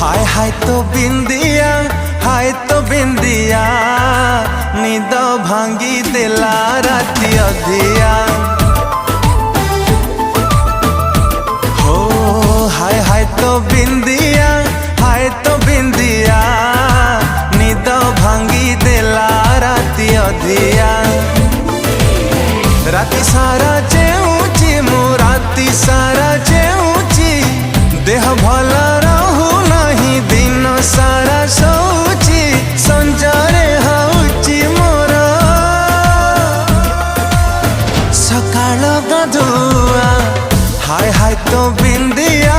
हाय हाय तो बिंदिया निद भांगी देला राती अधिया। हो हाय तो बिंदिया निद भांगी देला राती अधिया। राती सारा जेऊची मो राती सारा जेऊची देह भला रहू नहीं दिन सारा सोची संजरे हउची मोर सकाळ गधुआ। हाय तो बिंदिया